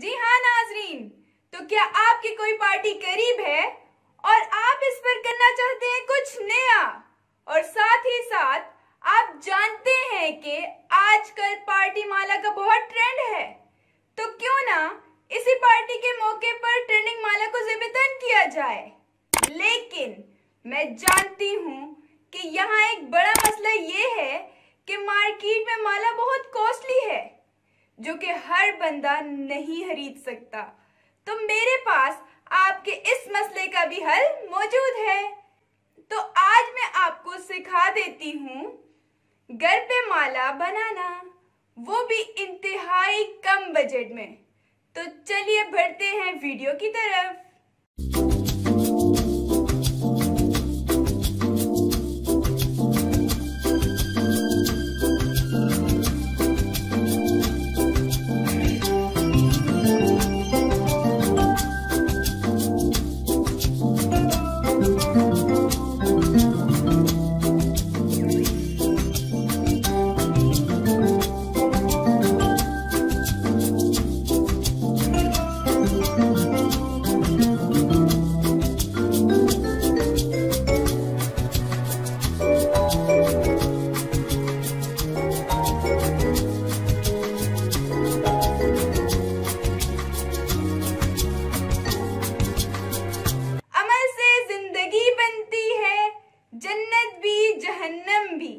जी हाँ नाजरीन, तो क्या आपकी कोई पार्टी करीब है और आप इस पर करना चाहते हैं कुछ नया, और साथ ही साथ आप जानते हैं कि आजकल पार्टी माला का बहुत ट्रेंड है, तो क्यों ना इसी पार्टी के मौके पर ट्रेंडिंग माला को ज़िम्मेदार किया जाए। लेकिन मैं जानती हूँ कि यहाँ एक बड़ा मसला ये है कि मार्केट में माला बहुत कॉस्टली है, जो कि हर बंदा नहीं खरीद सकता। तो मेरे पास आपके इस मसले का भी हल मौजूद है। तो आज मैं आपको सिखा देती हूँ घर पे माला बनाना, वो भी इंतहाई कम बजट में। तो चलिए बढ़ते हैं वीडियो की तरफ। जन्नत भी जहन्नम भी,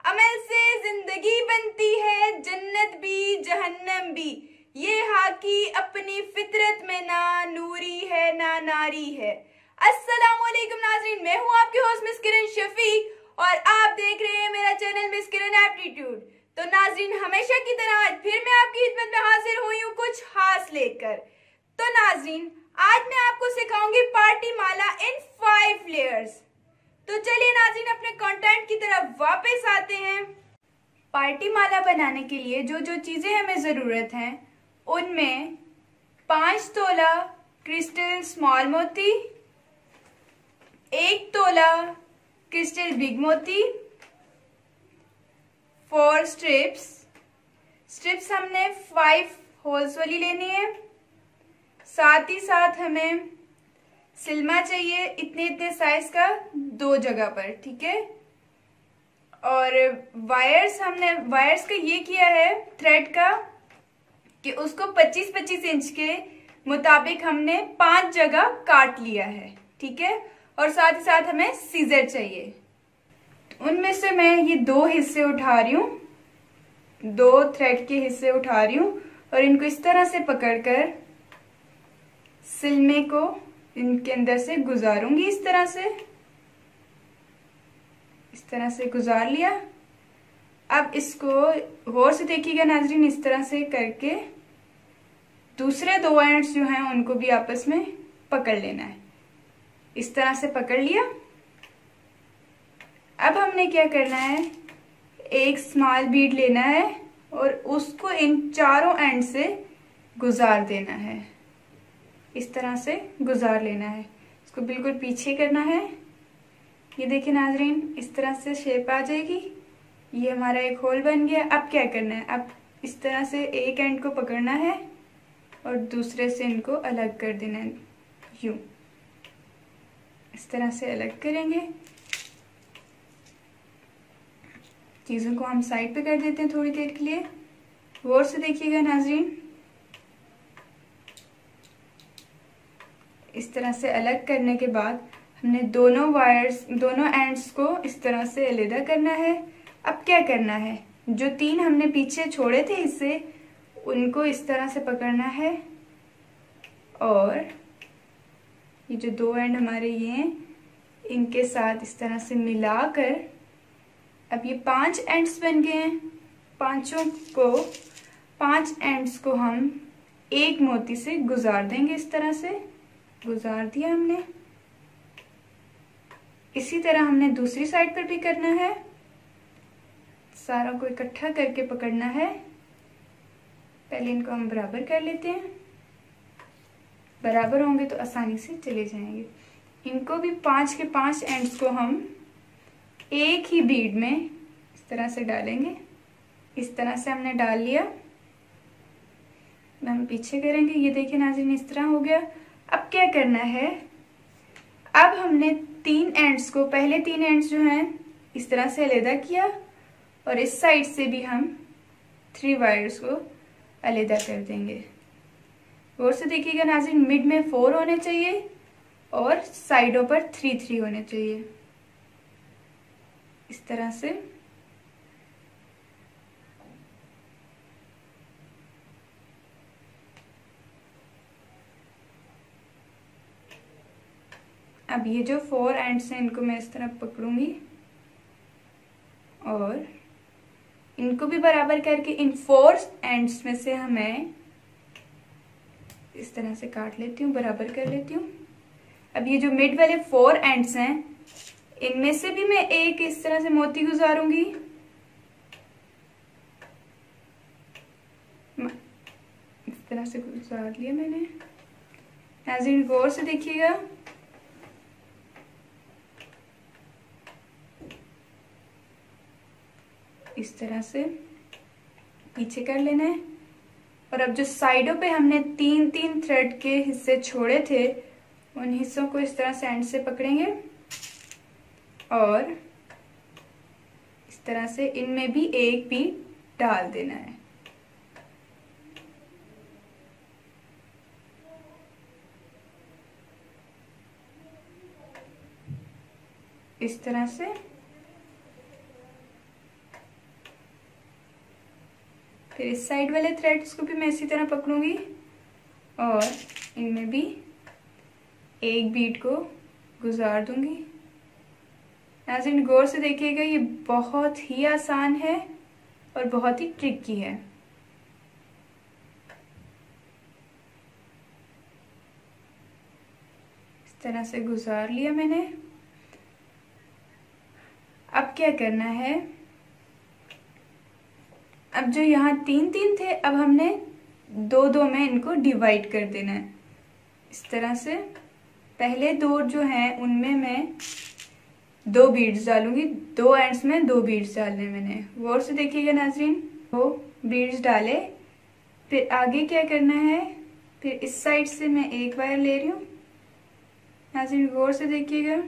अमल से जिंदगी बनती है जन्नत भी जहन्नम भी। ये हाकी अपनी फितरत में ना नूरी है ना नारी है। अस्सलामुअलैकुम नाज़रीन, मैं हूँ आपकी होस्ट मिस किरण शफीक और आप देख रहे हैं मेरा चैनल मिस किरण एप्टीट्यूड। तो नाज़रीन, हमेशा की तरह आज फिर मैं आपकी खिदमत में हाजिर हुई हूँ कुछ खास लेकर। तो नाज़रीन, आज मैं आपको सिखाऊंगी पार्टी माला इन 5 लेयर्स। तो चलिए नाज़रीन, अपने कंटेंट की तरफ वापस आते हैं। पार्टी माला बनाने के लिए जो जो चीज़ें हमें ज़रूरत हैं, उनमें 5 तोला क्रिस्टल स्मॉल मोती, 1 तोला क्रिस्टल बिग मोती, 4 स्ट्रिप्स हमने 5 होल्स वाली लेनी है। साथ ही साथ हमें सिल्मा चाहिए इतने साइज का 2 जगह पर, ठीक है। और वायर्स का ये किया है थ्रेड का कि उसको 25-25 इंच के मुताबिक हमने 5 जगह काट लिया है, ठीक है। और साथ ही साथ हमें सीजर चाहिए। उनमें से मैं ये 2 हिस्से उठा रही हूँ, 2 थ्रेड के हिस्से उठा रही हूँ और इनको इस तरह से पकड़कर सिलमे को इनके अंदर से गुजारूंगी। इस तरह से गुजार लिया। अब इसको गौर से देखिएगा नाजरीन, इस तरह से करके दूसरे 2 एंड्स जो हैं उनको भी आपस में पकड़ लेना है। इस तरह से पकड़ लिया। अब हमने क्या करना है, एक स्मॉल बीड लेना है और उसको इन चारों एंड से गुजार देना है। इस तरह से गुजार लेना है, इसको बिल्कुल पीछे करना है। ये देखिए नाजरीन, इस तरह से शेप आ जाएगी। ये हमारा एक होल बन गया। अब क्या करना है, अब इस तरह से एक एंड को पकड़ना है और दूसरे से इनको अलग कर देना है। यूं इस तरह से अलग करेंगे। चीज़ों को हम साइड पे कर देते हैं थोड़ी देर के लिए। गौर से देखिएगा नाजरीन, इस तरह से अलग करने के बाद हमने दोनों एंड्स को इस तरह से अलग करना है। अब क्या करना है, जो 3 हमने पीछे छोड़े थे हिस्से, उनको इस तरह से पकड़ना है और ये जो 2 एंड हमारे ये हैं, इनके साथ इस तरह से मिलाकर अब ये 5 एंड्स बन गए हैं। 5 एंड्स को हम एक मोती से गुजार देंगे। इस तरह से गुजार दिया हमने। इसी तरह हमने दूसरी साइड पर भी करना है। सारा को इकट्ठा करके पकड़ना है। पहले इनको हम बराबर कर लेते हैं, बराबर होंगे तो आसानी से चले जाएंगे। इनको भी 5 के 5 एंड्स को हम एक ही बीड में इस तरह से डालेंगे। इस तरह से हमने डाल लिया। हम पीछे करेंगे। ये देखिए नाज़रीन, इस तरह हो गया। अब क्या करना है, अब हमने तीन एंड्स को, पहले तीन एंड्स जो हैं इस तरह से अलग किया और इस साइड से भी हम 3 वायर्स को अलग कर देंगे। गौर से देखिएगा नाज़रीन, मिड में 4 होने चाहिए और साइडों पर 3 होने चाहिए, इस तरह से। अब ये जो 4 एंड्स हैं इनको मैं इस तरह पकड़ूंगी और इनको भी बराबर करके इन 4 एंड्स में से हमें इस तरह से काट लेती हूँ, बराबर कर लेती हूँ। अब ये जो मिड वाले 4 एंड्स हैं इनमें से भी मैं एक इस तरह से मोती गुजारूंगी। इस तरह से गुजार लिया मैंने। नाज़रीन गौर से देखिएगा, इस तरह से पीछे कर लेना है। और अब जो साइडों पे हमने 3 थ्रेड के हिस्से छोड़े थे उन हिस्सों को इस तरह से एंड से पकड़ेंगे और इस तरह से इनमें भी एक बीट डाल देना है। इस तरह से फिर इस साइड वाले थ्रेड्स को भी मैं इसी तरह पकड़ूंगी और इनमें भी एक बीट को गुजार दूंगी। नाज़रीन गौर से देखिएगा, ये बहुत ही आसान है और बहुत ही ट्रिकी है। इस तरह से गुजार लिया मैंने। अब क्या करना है, अब जो यहाँ 3 थे अब हमने 2 में इनको डिवाइड कर देना है। इस तरह से पहले 2 जो हैं उनमें मैं 2 बीड्स डालूंगी, 2 एंड्स में 2 बीड्स डालने मैंने। गौर से देखिएगा नाज़रीन, 2 बीड्स डाले। फिर आगे क्या करना है, फिर इस साइड से मैं एक वायर ले रही हूँ। नाज़रीन गौर से देखिएगा,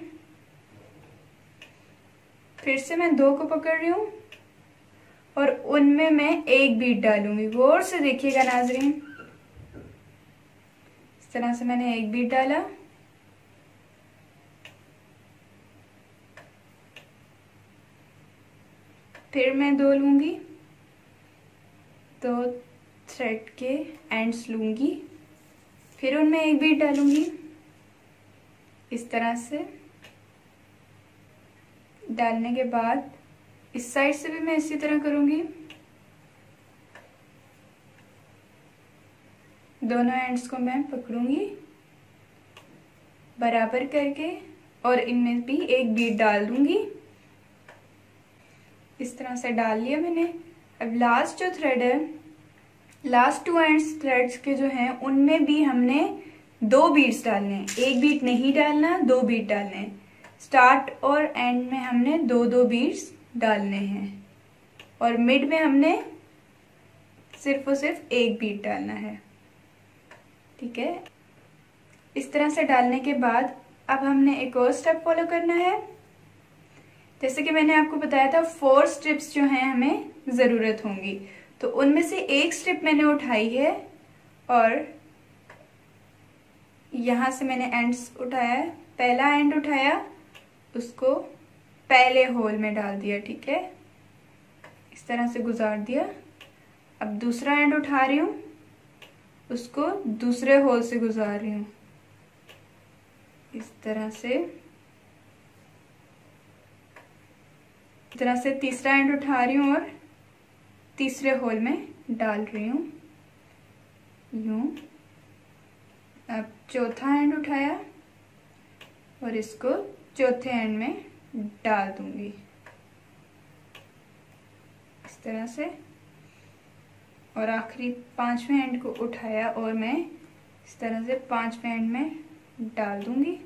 फिर से मैं 2 को पकड़ रही हूँ और उनमें मैं एक बीट डालूंगी। गौर से देखिएगा नाज़रीन, इस तरह से मैंने एक बीट डाला। फिर मैं 2 लूंगी, 2 थ्रेड के एंड्स लूंगी, फिर उनमें एक बीट डालूंगी। इस तरह से डालने के बाद इस साइड से भी मैं इसी तरह करूंगी, दोनों एंड्स को मैं पकड़ूंगी बराबर करके और इनमें भी एक बीट डाल दूंगी। इस तरह से डाल लिया मैंने। अब लास्ट जो थ्रेड है, लास्ट 2 एंड्स थ्रेड्स के जो हैं उनमें भी हमने 2 बीट्स डालने हैं, एक बीट नहीं डालना, 2 बीट डालने हैं। स्टार्ट और एंड में हमने 2 बीट्स डालने हैं और मिड में हमने सिर्फ और सिर्फ एक बीट डालना है। ठीक है, इस तरह से डालने के बाद अब हमने एक और स्टेप फॉलो करना है। जैसे कि मैंने आपको बताया था 4 स्ट्रिप्स जो हैं हमें जरूरत होंगी, तो उनमें से एक स्ट्रिप मैंने उठाई है और यहां से मैंने एंड्स उठाया है। पहला एंड उठाया, उसको पहले होल में डाल दिया। ठीक है, इस तरह से गुजार दिया। अब दूसरा एंड उठा रही हूं, उसको दूसरे होल से गुजार रही हूं। इस तरह से तीसरा एंड उठा रही हूं और तीसरे होल में डाल रही हूं, यूं। अब चौथा एंड उठाया और इसको चौथे एंड में डाल दूंगी, इस तरह से। और आखिरी 5वें एंड को उठाया और मैं इस तरह से 5वें एंड में डाल दूंगी।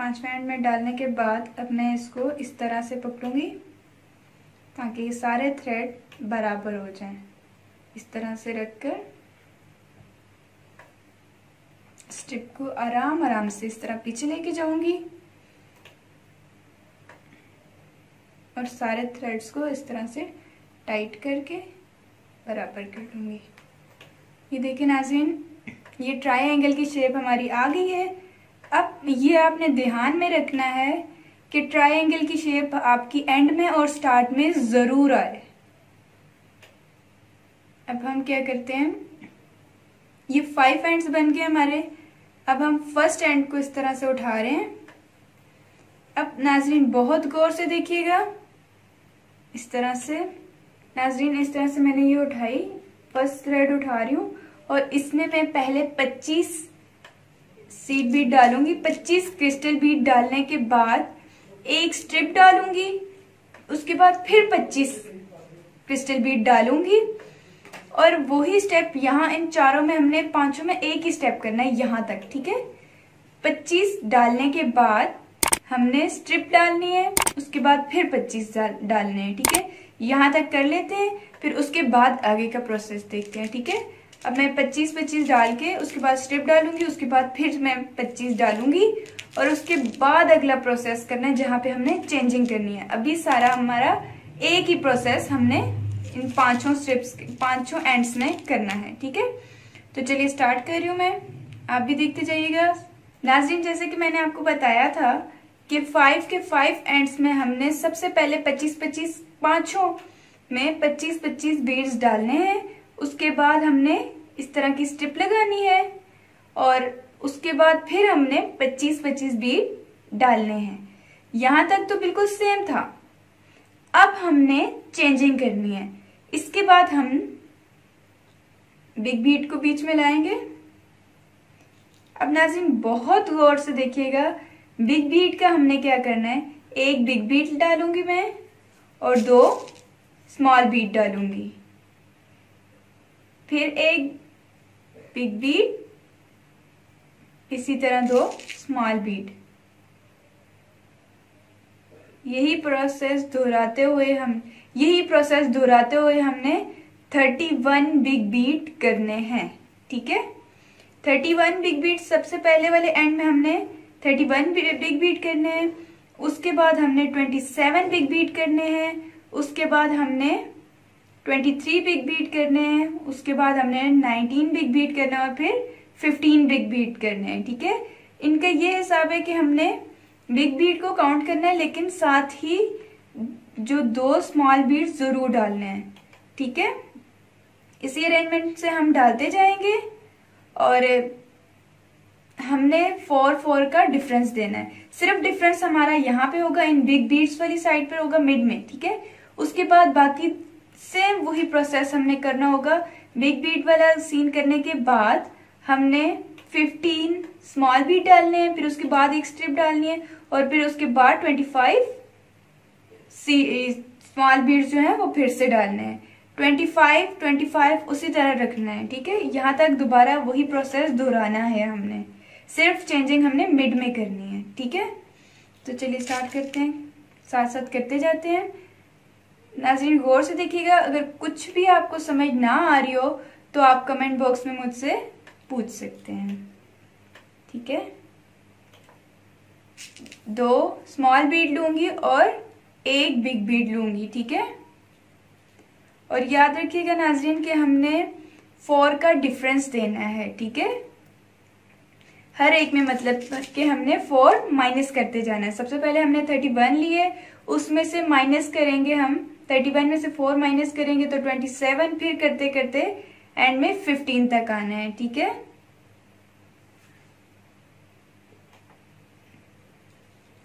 5वें एंड में डालने के बाद अब मैं इसको इस तरह से पकड़ूंगी ताकि ये सारे थ्रेड बराबर हो जाएं। इस तरह से रखकर स्ट्रिप को आराम आराम से इस तरह पीछे लेके जाऊंगी और सारे थ्रेड्स को इस तरह से टाइट करके बराबर कर लूंगी। ये देखिए नाज़रीन, ये ट्रायंगल की शेप हमारी आ गई है। अब ये आपने ध्यान में रखना है कि ट्रायंगल की शेप आपकी एंड में और स्टार्ट में जरूर आए। अब हम क्या करते हैं, ये 5 एंड्स बन गए हमारे। अब हम फर्स्ट एंड को इस तरह से उठा रहे हैं। अब नाज़रीन बहुत गौर से देखिएगा, इस तरह से नाज़रीन, इस तरह से मैंने ये उठाई, फर्स्ट थ्रेड उठा रही हूँ और इसमें मैं पहले 25 सीड बीड डालूंगी। 25 क्रिस्टल बीड डालने के बाद एक स्ट्रिप डालूंगी, उसके बाद फिर 25 क्रिस्टल बीड डालूंगी और वही स्टेप यहाँ इन चारों में हमने 5 में एक ही स्टेप करना है यहाँ तक, ठीक है। 25 डालने के बाद हमने स्ट्रिप डालनी है, उसके बाद फिर 25 डालने हैं, ठीक है। यहाँ तक कर लेते हैं, फिर उसके बाद आगे का प्रोसेस देखते हैं, ठीक है। अब मैं 25 डाल के उसके बाद स्ट्रिप डालूंगी, उसके बाद फिर मैं 25 डालूंगी और उसके बाद अगला प्रोसेस करना है जहाँ पे हमने चेंजिंग करनी है। अभी सारा हमारा एक ही प्रोसेस हमने इन 5 एंड्स में करना है, ठीक है। तो चलिए स्टार्ट कर रही हूँ मैं, आप भी देखते जाइएगा। नाज़रीन, जैसे कि मैंने आपको बताया था कि 5 के 5 एंड्स में हमने सबसे पहले 25 पांचों में 25 बीड्स डालने हैं। उसके बाद हमने इस तरह की स्ट्रिप लगानी है और उसके बाद फिर हमने 25 बीड डालने हैं। यहां तक तो बिल्कुल सेम था। अब हमने चेंजिंग करनी है। इसके बाद हम बिग बीड को बीच में लाएंगे। अब नाज़रीन बहुत गौर से देखिएगा, बिग बीड का हमने क्या करना है, एक बिग बीड डालूंगी मैं और 2 स्मॉल बीड डालूंगी, फिर एक बिग बीड, इसी तरह 2 स्मॉल बीड। यही प्रोसेस दोहराते हुए हमने 31 बिग बीड करने हैं, ठीक है। 31 बिग बीड सबसे पहले वाले एंड में हमने 31 बिग बीड करने हैं। उसके बाद हमने 27 बिग बीड करने हैं। उसके बाद हमने 23 बिग बीड करने हैं। उसके बाद हमने 19 बिग बीड करना है और फिर 15 बिग बीड करने हैं, ठीक है। इनका ये हिसाब है कि हमने बिग बीड को काउंट करना है, लेकिन साथ ही जो 2 स्मॉल बीड जरूर डालने हैं, ठीक है। इसी अरेंजमेंट से हम डालते जाएंगे और हमने 4 का डिफरेंस देना है। सिर्फ डिफरेंस हमारा यहाँ पे होगा, इन बिग बीड्स वाली साइड पर होगा, मिड में, ठीक है। उसके बाद बाकी सेम वही प्रोसेस हमने करना होगा। बिग बीड वाला सीन करने के बाद हमने 15 स्मॉल बीड डालने हैं, फिर उसके बाद एक स्ट्रिप डालनी है और फिर उसके बाद 25 स्मॉल बीड जो है वो फिर से डालने हैं। 25 उसी तरह रखना है, ठीक है। यहाँ तक दोबारा वही प्रोसेस दोहराना है हमने, सिर्फ चेंजिंग हमने मिड में करनी है, ठीक है। तो चलिए स्टार्ट करते हैं, साथ साथ करते जाते हैं। नाज़रीन गौर से देखिएगा, अगर कुछ भी आपको समझ ना आ रही हो तो आप कमेंट बॉक्स में मुझसे पूछ सकते हैं, ठीक है। 2 स्मॉल बीड लूंगी और एक बिग बीड लूंगी, ठीक है। और याद रखिएगा नाज़रीन कि हमने 4 का डिफरेंस देना है, ठीक है। हर एक में मतलब कि हमने 4 माइनस करते जाना है। सबसे पहले हमने 31 लिए, उसमें से माइनस करेंगे हम, 31 में से 4 माइनस करेंगे तो 27, फिर करते करते एंड में 15 तक आना है, ठीक है।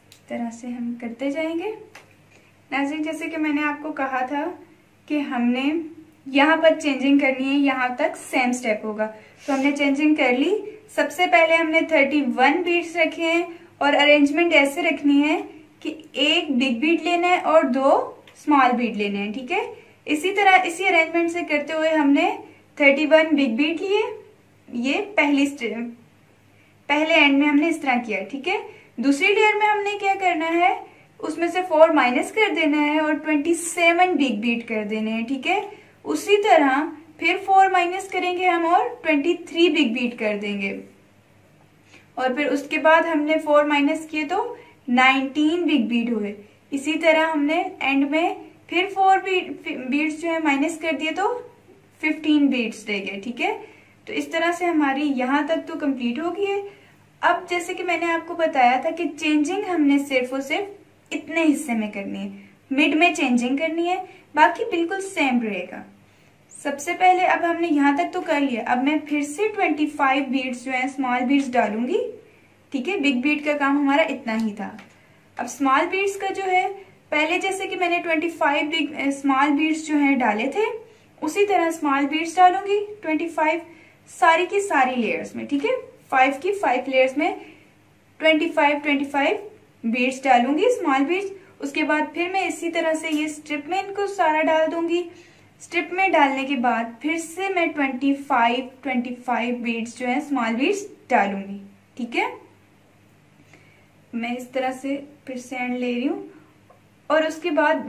इस तरह से हम करते जाएंगे। नाज़रीन जैसे कि मैंने आपको कहा था कि हमने यहाँ पर चेंजिंग करनी है, यहाँ तक सेम स्टेप होगा, तो हमने चेंजिंग कर ली। सबसे पहले हमने 31 बीड्स रखे हैं और अरेंजमेंट ऐसे रखनी है कि एक बिग बीड लेना है और 2 स्मॉल बीड लेने हैं, ठीक है। इसी तरह इसी अरेंजमेंट से करते हुए हमने 31 बिग बीड लिए, ये पहले एंड में हमने इस तरह किया, ठीक है। दूसरी लेयर में हमने क्या करना है, उसमें से 4 माइनस कर देना है और 27 बिग बीट कर देने हैं, ठीक है। उसी तरह फिर 4 माइनस करेंगे हम और 23 बिग बीट कर देंगे, और फिर उसके बाद हमने 4 माइनस किए तो 19 बिग बीट हुए। इसी तरह हमने एंड में फिर 4 बीट्स जो है माइनस कर दिए तो 15 बीट्स रह गए, ठीक है। तो इस तरह से हमारी यहाँ तक तो कंप्लीट हो गई है। अब जैसे कि मैंने आपको बताया था कि चेंजिंग हमने सिर्फ और सिर्फ इतने हिस्से में करनी है, मिड में चेंजिंग करनी है, बाकी बिल्कुल सेम रहेगा। सबसे पहले अब हमने यहाँ तक तो कर लिया, अब मैं फिर से 25 बीट्स जो है स्मॉल बीट्स डालूंगी, ठीक है। बिग बीट का काम हमारा इतना ही था। अब स्मॉल बीट्स का जो है, पहले जैसे कि मैंने 25 बिग स्मॉल बीट्स जो है डाले थे, उसी तरह स्मॉल बीट्स डालूंगी 25 सारी की सारी लेयर्स में, ठीक है। 5 की 5 लेयर्स में 25 बीट्स डालूंगी स्मॉल बीट्स। उसके बाद फिर मैं इसी तरह से ये स्ट्रिप में इनको सारा डाल दूंगी। स्ट्रिप में डालने के बाद फिर से मैं 25 बीट्स जो है स्मॉल बीट्स डालूंगी, ठीक है। मैं इस तरह से फिर से एंड ले रही हूं, और उसके बाद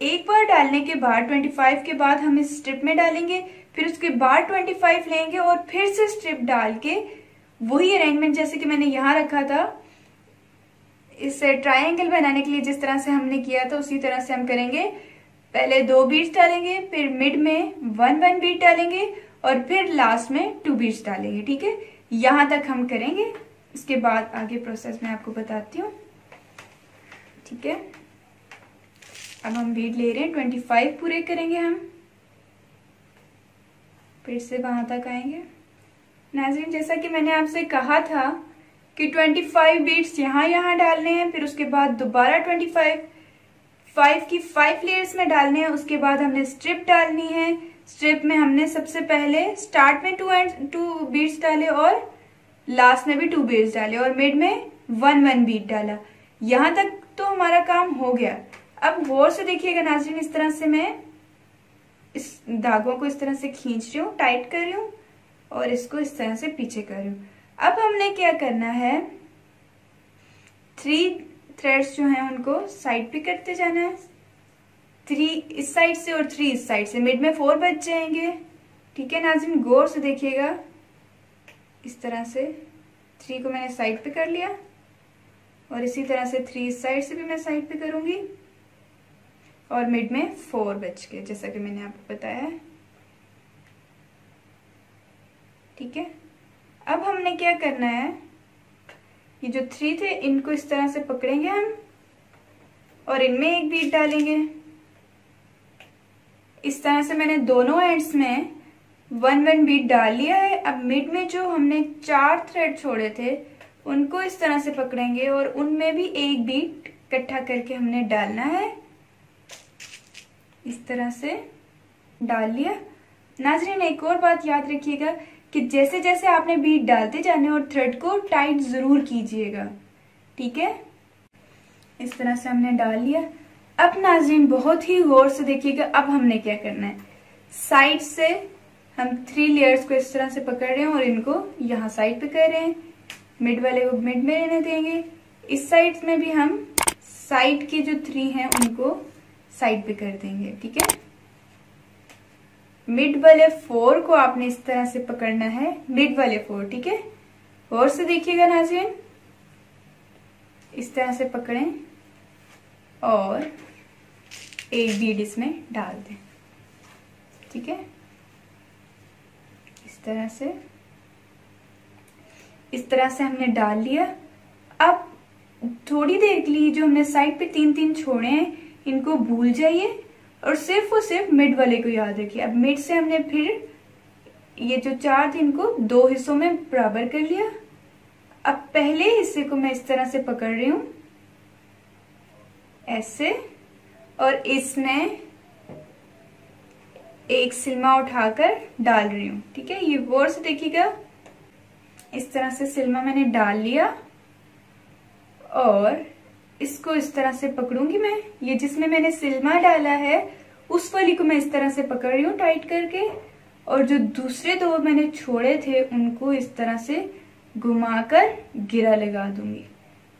एक बार डालने के बाद 25 के बाद हम इस स्ट्रिप में डालेंगे, फिर उसके बाद 25 लेंगे और फिर से स्ट्रिप डाल के वही अरेंजमेंट जैसे कि मैंने यहां रखा था इस ट्रायंगल बनाने के लिए, जिस तरह से हमने किया था उसी तरह से हम करेंगे। पहले 2 बीट्स डालेंगे, फिर मिड में 1 बीट डालेंगे और फिर लास्ट में 2 बीट्स डालेंगे, ठीक है। यहां तक हम करेंगे, इसके बाद आगे प्रोसेस में आपको बताती हूँ, ठीक है। अब हम बीट ले रहे हैं, 25 पूरे करेंगे हम, फिर से वहां तक आएंगे। नाज़रीन, जैसा कि मैंने आपसे कहा था कि 25 बीट्स यहाँ डालने हैं, फिर उसके बाद दोबारा 25 5 की 5 लेयर्स में डालने हैं। उसके बाद हमने स्ट्रिप डालनी है। स्ट्रिप में हमने सबसे पहले स्टार्ट में 2 बीट्स डाले और लास्ट में भी 2 बीट्स डाले और मिड में 1 बीट डाला। यहां तक तो हमारा काम हो गया। अब गौर से देखिएगा नाज़रीन, इस तरह से मैं इस धागों को इस तरह से खींच रही हूँ, टाइट कर रही हूँ और इसको इस तरह से पीछे कर रही हूँ। अब हमने क्या करना है, 3 थ्रेड्स जो हैं उनको साइड पे करते जाना है, 3 इस साइड से और 3 इस साइड से, मिड में 4 बच जाएंगे, ठीक है नाज़रीन। गौर से देखिएगा, इस तरह से 3 को मैंने साइड पे कर लिया और इसी तरह से 3 इस साइड से भी मैं साइड पे करूंगी और मिड में 4 बच गए, जैसा कि मैंने आपको बताया है, ठीक है। अब हमने क्या करना है, ये जो 3 थे इनको इस तरह से पकड़ेंगे हम और इनमें एक बीट डालेंगे। इस तरह से मैंने दोनों एंड्स में 1 बीट डाल लिया है। अब मिड में जो हमने 4 थ्रेड छोड़े थे उनको इस तरह से पकड़ेंगे और उनमें भी एक बीट इकट्ठा करके हमने डालना है, इस तरह से डाल लिया। नाज़रीन, एक और बात याद रखिएगा कि जैसे जैसे आपने बीट डालते जाने और थ्रेड को टाइट जरूर कीजिएगा, ठीक है। इस तरह से हमने डाल लिया। अब नाज़रीन बहुत ही गौर से देखिएगा, अब हमने क्या करना है, साइड से हम 3 लेयर्स को इस तरह से पकड़ रहे हैं और इनको यहाँ साइड पे कर रहे हैं, मिड वाले को मिड में रहने देंगे। इस साइड में भी हम साइड के जो 3 हैं उनको साइड पे कर देंगे, ठीक है। मिड वाले 4 को आपने इस तरह से पकड़ना है, मिड वाले 4, ठीक है। गौर से देखिएगा नाज़रीन, इस तरह से पकड़ें और एक बीड इसमें डाल दें, ठीक है। इस तरह से हमने डाल लिया। अब थोड़ी देर के लिए जो हमने साइड पे 3 छोड़े हैं इनको भूल जाइए और सिर्फ मिड वाले को याद रखिए। अब मिड से हमने फिर ये जो 4 थे इनको 2 हिस्सों में बराबर कर लिया। अब पहले हिस्से को मैं इस तरह से पकड़ रही हूं ऐसे, और इसमें एक सिल्मा उठाकर डाल रही हूं, ठीक है। ये गौर से देखिएगा, इस तरह से सिल्मा मैंने डाल लिया और इसको इस तरह से पकड़ूंगी मैं। ये जिसमें मैंने सिल्मा डाला है उस वाली को मैं इस तरह से पकड़ रही हूँ टाइट करके, और जो दूसरे 2 मैंने छोड़े थे उनको इस तरह से घुमाकर गिरा लगा दूंगी।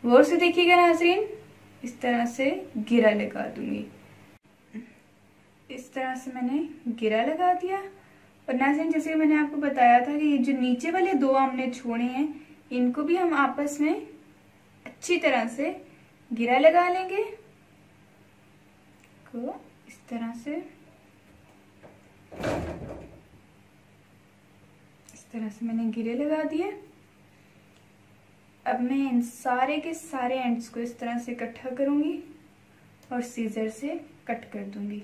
गौर से देखिएगा नाज़रीन, इस तरह से गिरा लगा दूंगी। इस तरह से मैंने गिरा लगा दिया। और नाज़रीन, जैसे मैंने आपको बताया था कि ये जो नीचे वाले दो हमने छोड़े हैं, इनको भी हम आपस में अच्छी तरह से गिरा लगा लेंगे। को इस तरह से, इस तरह से मैंने गिरे लगा दिए। अब मैं इन सारे के सारे एंड्स को इस तरह से इकट्ठा करूंगी और सीजर से कट कर दूंगी।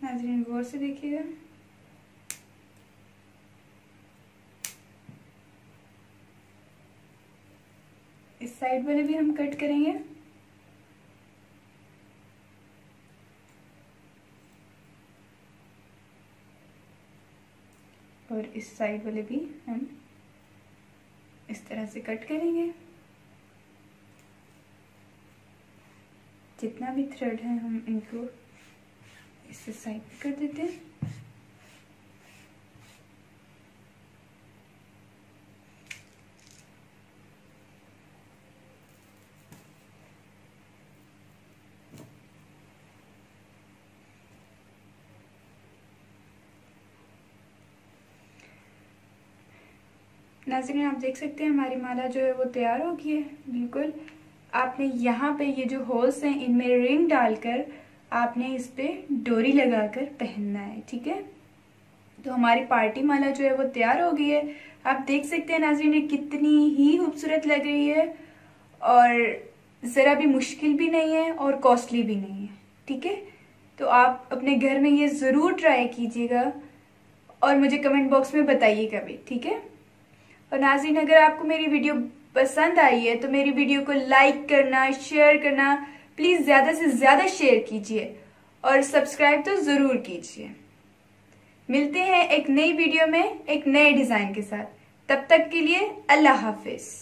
नाज़रीन गौर से देखिएगा। इस साइड वाले भी हम कट करेंगे। और इस साइड वाले भी हम इस तरह से कट करेंगे। जितना भी थ्रेड है हम इनको इस साइड पे कर देते हैं। नाज़रीन, आप देख सकते हैं हमारी माला जो है वो तैयार हो गई है बिल्कुल। आपने यहाँ पे ये जो होल्स हैं इनमें रिंग डालकर आपने इस पे डोरी लगाकर पहनना है, ठीक है। तो हमारी पार्टी माला जो है वो तैयार हो गई है। आप देख सकते हैं नाज़रीन, ये कितनी ही खूबसूरत लग रही है और ज़रा भी मुश्किल भी नहीं है और कॉस्टली भी नहीं है, ठीक है। तो आप अपने घर में ये ज़रूर ट्राई कीजिएगा और मुझे कमेंट बॉक्स में बताइएगा भी, ठीक है। और नाज़रीन, अगर आपको मेरी वीडियो पसंद आई है तो मेरी वीडियो को लाइक करना, शेयर करना, प्लीज़ ज़्यादा से ज़्यादा शेयर कीजिए और सब्सक्राइब तो ज़रूर कीजिए। मिलते हैं एक नई वीडियो में एक नए डिज़ाइन के साथ। तब तक के लिए अल्लाह हाफिज़।